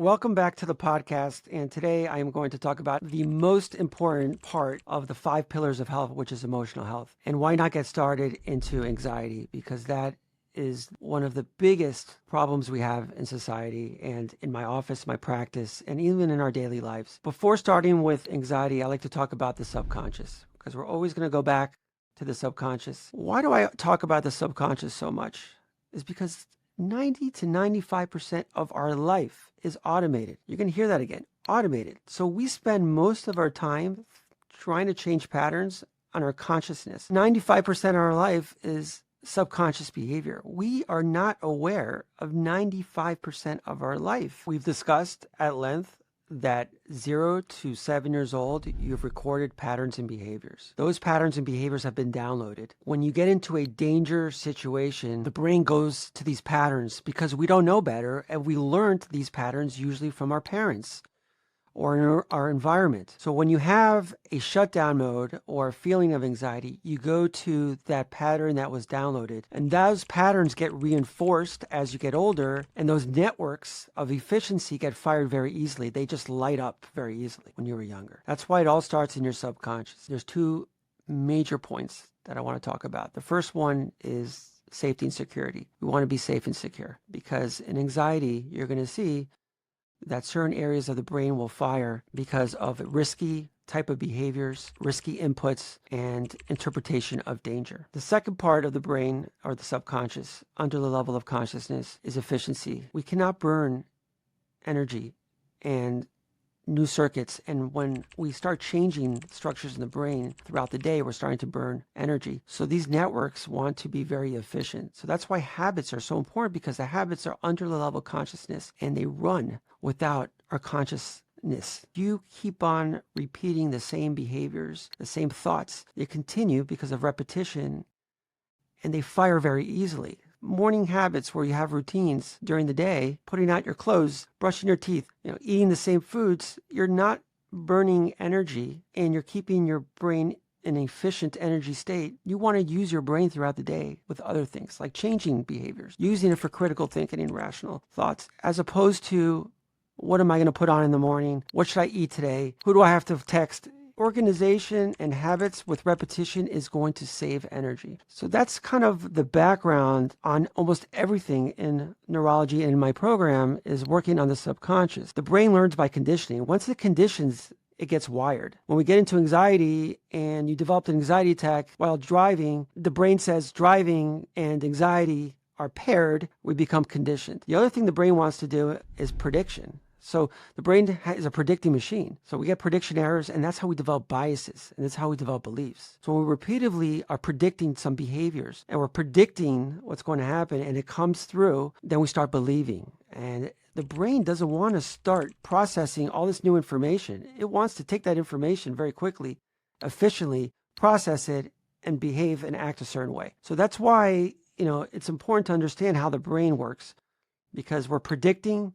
Welcome back to the podcast. And today I am going to talk about the most important part of the 5 pillars of health, which is emotional health. And why not get started into anxiety? Because that is one of the biggest problems we have in society and in my office, my practice, and even in our daily lives. Before starting with anxiety, I like to talk about the subconscious because we're always going to go back to the subconscious. Why do I talk about the subconscious so much? It's because 90 to 95% of our life is automated. You're going to hear that again, automated. So we spend most of our time trying to change patterns on our consciousness. 95% of our life is subconscious behavior. We are not aware of 95% of our life. We've discussed at length that 0 to 7 years old, you've recorded patterns and behaviors. Those patterns and behaviors have been downloaded. When you get into a danger situation, the brain goes to these patterns because we don't know better, and we learned these patterns usually from our parents or in our environment. So when you have a shutdown mode or a feeling of anxiety, you go to that pattern that was downloaded. And those patterns get reinforced as you get older, and those networks of efficiency get fired very easily. They just light up very easily when you were younger. That's why it all starts in your subconscious. There's 2 major points that I want to talk about. The first one is safety and security. We want to be safe and secure because in anxiety, you're going to see that certain areas of the brain will fire because of risky type of behaviors, risky inputs, and interpretation of danger. The second part of the brain, or the subconscious, under the level of consciousness, is efficiency. We cannot burn energy and new circuits, and when we start changing structures in the brain throughout the day, we're starting to burn energy. So these networks want to be very efficient. So that's why habits are so important, because the habits are under the level of consciousness and they run without our consciousness. You keep on repeating the same behaviors, the same thoughts. They continue because of repetition, and they fire very easily. Morning habits where you have routines during the day, putting out your clothes, brushing your teeth, eating the same foods, you're not burning energy and you're keeping your brain in an efficient energy state. You want to use your brain throughout the day with other things like changing behaviors, using it for critical thinking and rational thoughts, as opposed to what am I going to put on in the morning? What should I eat today? Who do I have to text? Organization and habits with repetition is going to save energy. So that's kind of the background on almost everything in neurology, and in my program is working on the subconscious. The brain learns by conditioning. Once it conditions, it gets wired. When we get into anxiety and you develop an anxiety attack while driving, the brain says driving and anxiety are paired, we become conditioned. The other thing the brain wants to do is prediction. So the brain is a predicting machine. So we get prediction errors, and that's how we develop biases, and that's how we develop beliefs. So when we repeatedly are predicting some behaviors, and we're predicting what's going to happen, and it comes through, then we start believing. And the brain doesn't want to start processing all this new information. It wants to take that information very quickly, efficiently, process it, and behave and act a certain way. So that's why, it's important to understand how the brain works, because we're predicting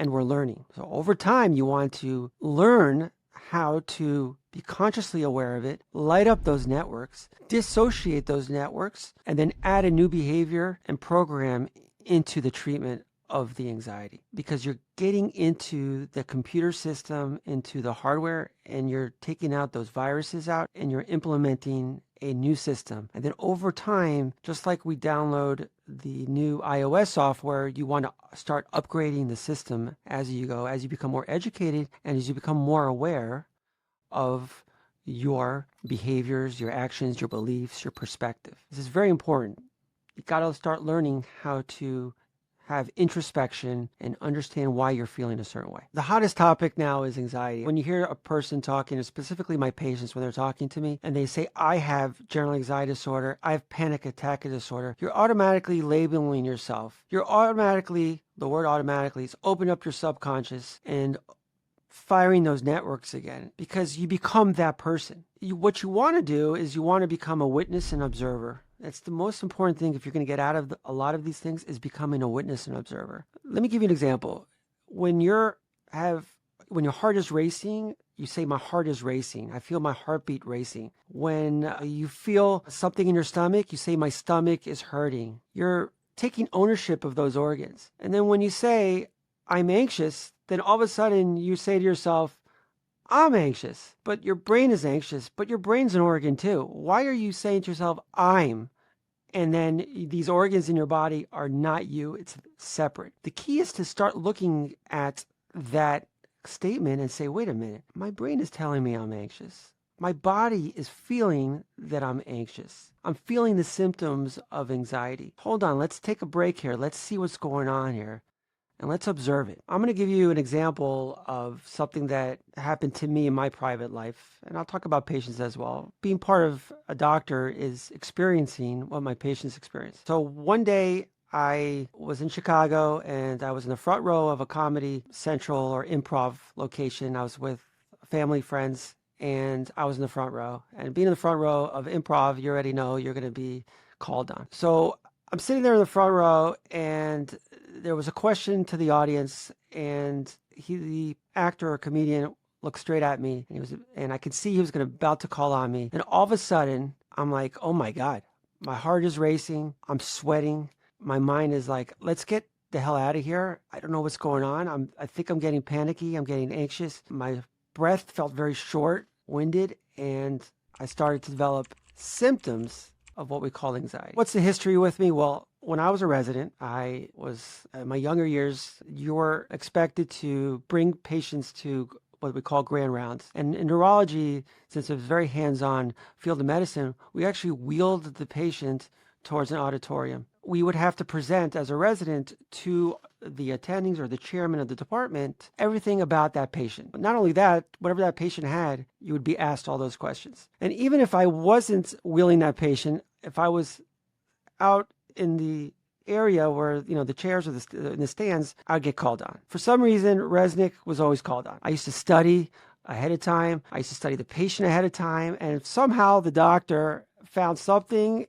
and we're learning. So over time, you want to learn how to be consciously aware of it, light up those networks, dissociate those networks, and then add a new behavior and program into the treatment of the anxiety. Because you're getting into the computer system, into the hardware, and you're taking out those viruses out, and you're implementing a new system. And then over time, just like we download the new iOS software, you want to start upgrading the system as you go, as you become more educated, and as you become more aware of your behaviors, your actions, your beliefs, your perspective. This is very important. You got to start learning how to have introspection and understand why you're feeling a certain way. The hottest topic now is anxiety. When you hear a person talking, specifically my patients, when they're talking to me and they say, I have general anxiety disorder, I have panic attack disorder, you're automatically labeling yourself. The word automatically is open up your subconscious and firing those networks again, because you become that person. What you want to do is you want to become a witness and observer. That's the most important thing if you're going to get out of a lot of these things, is becoming a witness and observer. Let me give you an example. When your heart is racing, you say, my heart is racing. I feel my heartbeat racing. When you feel something in your stomach, you say, my stomach is hurting. You're taking ownership of those organs. And then when you say, I'm anxious, then all of a sudden you say to yourself, I'm anxious, but your brain is anxious, but your brain's an organ too. Why are you saying to yourself, I'm? And then these organs in your body are not you, it's separate. The key is to start looking at that statement and say, wait a minute, my brain is telling me I'm anxious. My body is feeling that I'm anxious. I'm feeling the symptoms of anxiety. Hold on, let's take a break here. Let's see what's going on here. And let's observe it. I'm going to give you an example of something that happened to me in my private life, and I'll talk about patients as well. Being part of a doctor is experiencing what my patients experience. So one day I was in Chicago and I was in the front row of a Comedy Central or improv location. I was with family, friends, and I was in the front row. And being in the front row of improv, you already know you're going to be called on. So I'm sitting there in the front row, and there was a question to the audience, and the actor or comedian looked straight at me, and I could see he was about to call on me. And all of a sudden, I'm like, oh my God, my heart is racing. I'm sweating. My mind is like, let's get the hell out of here. I don't know what's going on. I think I'm getting panicky. I'm getting anxious. My breath felt very short-winded, and I started to develop symptoms of what we call anxiety. What's the history with me? Well, when I was a resident, I was, in my younger years, you're expected to bring patients to what we call grand rounds. And in neurology, since it was very hands-on field of medicine, we actually wheeled the patient towards an auditorium. We would have to present as a resident to the attendings or the chairman of the department everything about that patient. Not only that, whatever that patient had, you would be asked all those questions. And even if I wasn't wheeling that patient, if I was out in the area where, the chairs or in the stands, I'd get called on. For some reason, Resnick was always called on. I used to study ahead of time. I used to study the patient ahead of time. And if somehow the doctor found something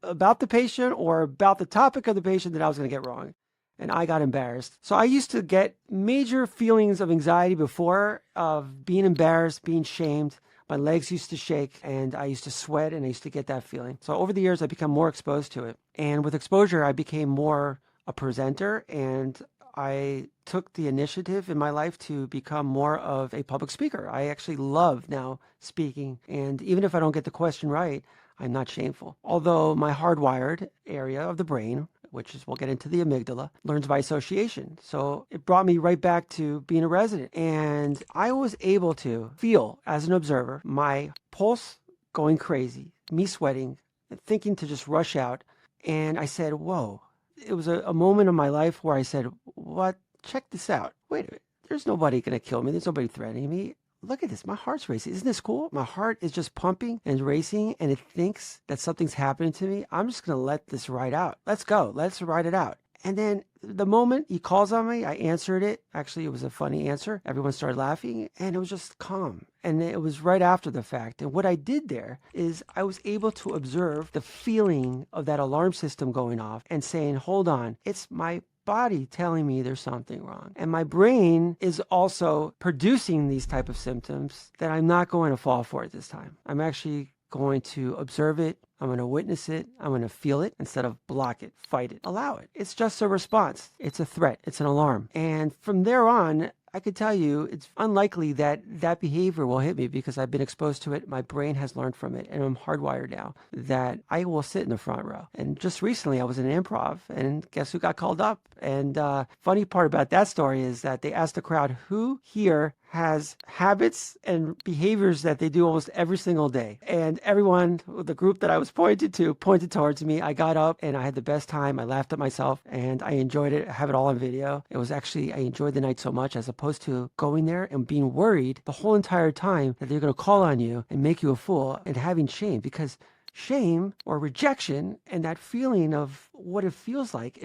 about the patient or about the topic of the patient that I was going to get wrong, and I got embarrassed. So I used to get major feelings of anxiety before, of being embarrassed, being shamed. My legs used to shake, and I used to sweat, and I used to get that feeling. So over the years, I become more exposed to it. And with exposure, I became more a presenter, and I took the initiative in my life to become more of a public speaker. I actually love now speaking, and even if I don't get the question right, I'm not shameful. Although my hardwired area of the brain, which is, we'll get into the amygdala, learns by association. So it brought me right back to being a resident. And I was able to feel, as an observer, my pulse going crazy, me sweating, thinking to just rush out. And I said, whoa. It was a moment in my life where I said, what? Check this out. Wait a minute. There's nobody going to kill me. There's nobody threatening me. Look at this. My heart's racing. Isn't this cool? My heart is just pumping and racing, and it thinks that something's happening to me. I'm just going to let this ride out. Let's go. Let's ride it out. And then the moment he calls on me, I answered it. Actually, it was a funny answer. Everyone started laughing, and it was just calm. And it was right after the fact. And what I did there is I was able to observe the feeling of that alarm system going off and saying, hold on, it's my body telling me there's something wrong. And my brain is also producing these type of symptoms that I'm not going to fall for at this time. I'm actually going to observe it. I'm going to witness it. I'm going to feel it instead of block it, fight it, allow it. It's just a response. It's a threat. It's an alarm. And from there on, I could tell you it's unlikely that that behavior will hit me because I've been exposed to it. My brain has learned from it, and I'm hardwired now that I will sit in the front row. And just recently I was in improv, and guess who got called up? And funny part about that story is that they asked the crowd, who here has habits and behaviors that they do almost every single day? And everyone, the group that I was pointed towards me. I got up and I had the best time. I laughed at myself and I enjoyed it. I have it all on video. It was actually, I enjoyed the night so much as opposed to going there and being worried the whole entire time that they're going to call on you and make you a fool and having shame, because shame or rejection and that feeling of what it feels like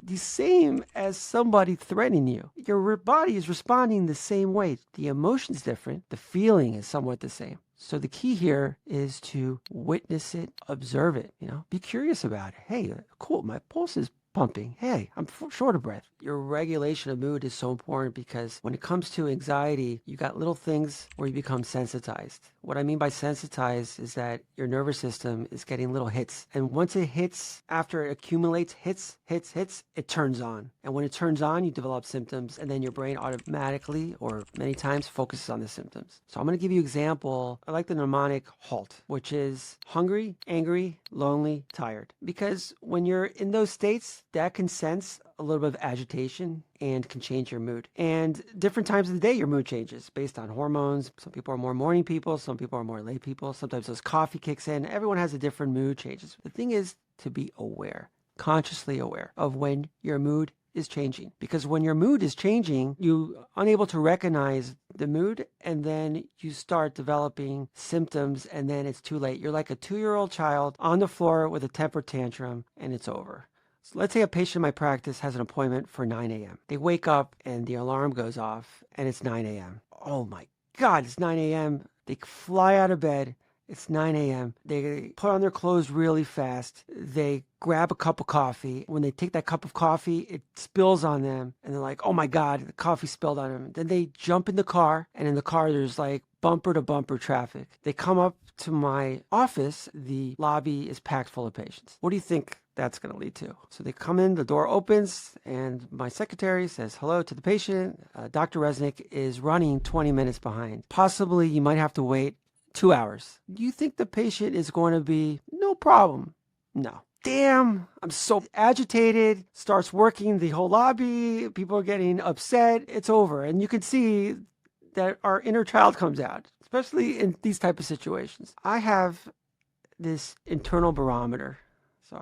the same as somebody threatening you. Your body is responding the same way. The emotion's different. The feeling is somewhat the same. So the key here is to witness it, observe it, be curious about it. Hey, cool, my pulse is pumping. Hey, I'm short of breath. Your regulation of mood is so important because when it comes to anxiety, you got little things where you become sensitized. What I mean by sensitized is that your nervous system is getting little hits. And once it hits, after it accumulates, hits, it turns on. And when it turns on, you develop symptoms, and then your brain automatically or many times focuses on the symptoms. So I'm going to give you an example. I like the mnemonic HALT, which is hungry, angry, lonely, tired. Because when you're in those states, that can sense a little bit of agitation and can change your mood. And different times of the day, your mood changes based on hormones. Some people are more morning people. Some people are more late people. Sometimes those coffee kicks in. Everyone has a different mood changes. The thing is to be aware, consciously aware of when your mood is changing. Because when your mood is changing, you're unable to recognize the mood, and then you start developing symptoms, and then it's too late. You're like a 2-year-old child on the floor with a temper tantrum, and it's over. So let's say a patient in my practice has an appointment for 9 a.m. They wake up and the alarm goes off and it's 9 a.m. Oh my God, it's 9 a.m. They fly out of bed. It's 9 a.m. They put on their clothes really fast. They grab a cup of coffee. When they take that cup of coffee, it spills on them. And they're like, oh my God, the coffee spilled on them. Then they jump in the car. And in the car, there's like bumper to bumper traffic. They come up to my office. The lobby is packed full of patients. What do you think that's going to lead to? So they come in, the door opens, and my secretary says hello to the patient. Dr. Resnick is running 20 minutes behind. Possibly you might have to wait 2 hours. Do you think the patient is going to be no problem? No. Damn, I'm so agitated. Starts working the whole lobby. People are getting upset. It's over. And you can see that our inner child comes out, especially in these type of situations. I have this internal barometer. So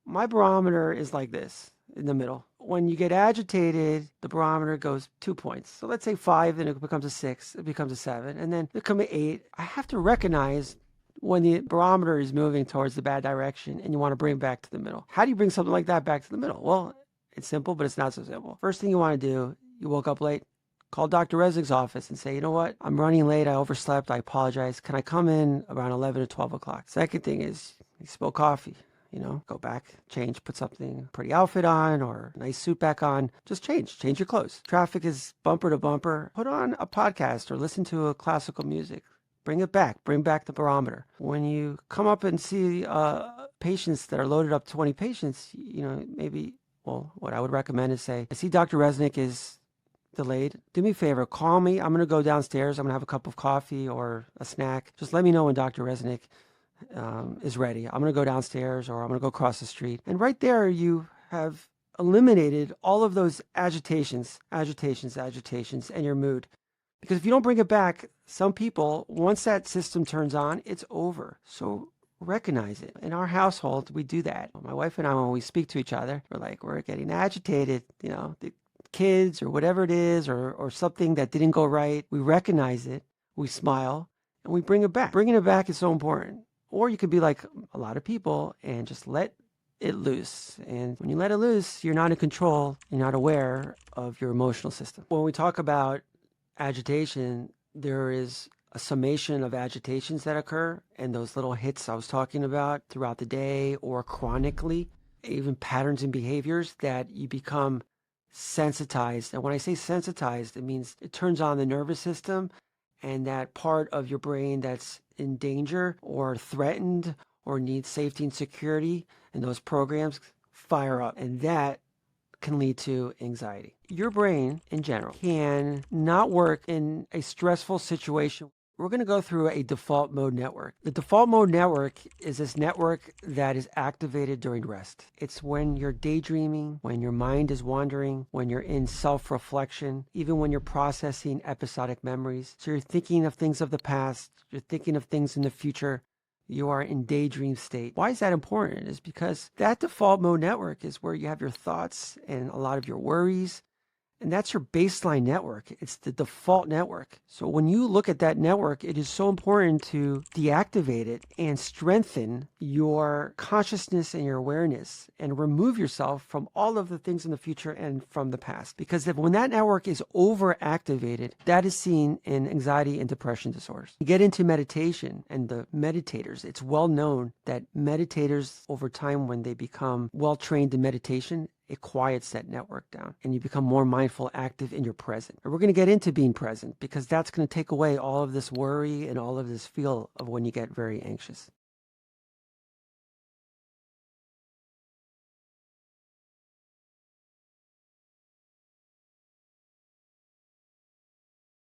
my barometer is like this in the middle. When you get agitated, the barometer goes 2 points. So let's say 5, then it becomes a 6, it becomes a 7, and then it becomes an 8. I have to recognize when the barometer is moving towards the bad direction and you want to bring it back to the middle. How do you bring something like that back to the middle? Well, it's simple, but it's not so simple. First thing you want to do, you woke up late, call Dr. Resnick's office and say, you know what? I'm running late. I overslept. I apologize. Can I come in around 11 or 12 o'clock? Second thing is you spill coffee. Go back, change, put something, pretty outfit on or a nice suit back on. Just change your clothes. Traffic is bumper to bumper. Put on a podcast or listen to a classical music. Bring it back. Bring back the barometer. When you come up and see patients that are loaded up 20 patients, maybe, what I would recommend is say, I see Dr. Resnick is delayed. Do me a favor, call me. I'm going to go downstairs. I'm going to have a cup of coffee or a snack. Just let me know when Dr. Resnick is ready. I'm going to go downstairs or I'm going to go across the street. And right there, you have eliminated all of those agitations, and your mood. Because if you don't bring it back, some people, once that system turns on, it's over. So recognize it. In our household, we do that. My wife and I, when we speak to each other, we're getting agitated, the kids or whatever it is, or something that didn't go right. We recognize it, we smile, and we bring it back. Bringing it back is so important. Or you could be like a lot of people and just let it loose. And when you let it loose, you're not in control. You're not aware of your emotional system. When we talk about agitation, there is a summation of agitations that occur, and those little hits I was talking about throughout the day or chronically, even patterns and behaviors that you become sensitized. And when I say sensitized, it means it turns on the nervous system, and that part of your brain that's in danger or threatened or needs safety and security, and those programs fire up, and that can lead to anxiety. Your brain in general can not work in a stressful situation. We're going to go through a default mode network. The default mode network is this network that is activated during rest. It's when you're daydreaming, when your mind is wandering, when you're in self-reflection, even when you're processing episodic memories. So you're thinking of things of the past, you're thinking of things in the future. You are in daydream state. Why is that important? It's because that default mode network is where you have your thoughts and a lot of your worries. And that's your baseline network. It's the default network. So when you look at that network, it is so important to deactivate it and strengthen your consciousness and your awareness and remove yourself from all of the things in the future and from the past. Because when that network is overactivated, that is seen in anxiety and depression disorders. You get into meditation and the meditators. It's well known that meditators over time, when they become well trained in meditation it quiets that network down and you become more mindful, active in your present. And we're going to get into being present because that's going to take away all of this worry and all of this feel of when you get very anxious.